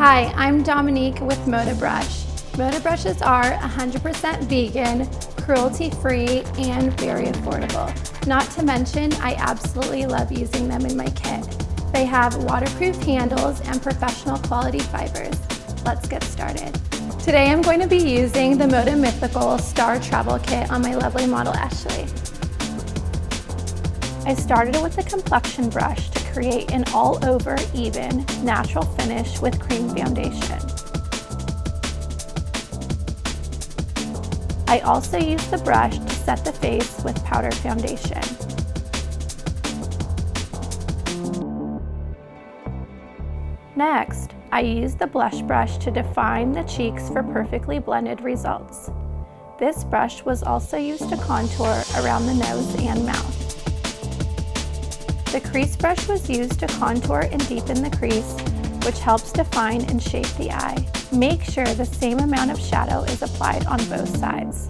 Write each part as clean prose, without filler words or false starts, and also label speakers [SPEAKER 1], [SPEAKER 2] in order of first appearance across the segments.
[SPEAKER 1] Hi, I'm Dominique with MODA Brush. MODA brushes are 100% vegan, cruelty-free, and very affordable. Not to mention, I absolutely love using them in my kit. They have waterproof handles and professional quality fibers. Let's get started. Today I'm going to be using the MODA Mythical Star Travel Kit on my lovely model Ashley. I started with the Complexion brush to create an all-over even, natural finish with cream foundation. I also used the brush to set the face with powder foundation. Next, I used the blush brush to define the cheeks for perfectly blended results. This brush was also used to contour around the nose and mouth. The crease brush was used to contour and deepen the crease, which helps define and shape the eye. Make sure the same amount of shadow is applied on both sides.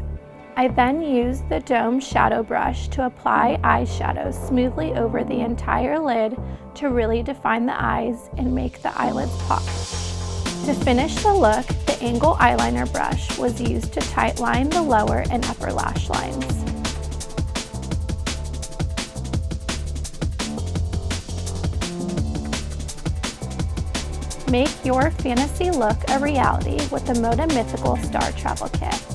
[SPEAKER 1] I then used the dome shadow brush to apply eyeshadow smoothly over the entire lid to really define the eyes and make the eyelids pop. To finish the look, the angle eyeliner brush was used to tight line the lower and upper lash lines. Make your fantasy look a reality with the MODA Mythical Star Travel Kit.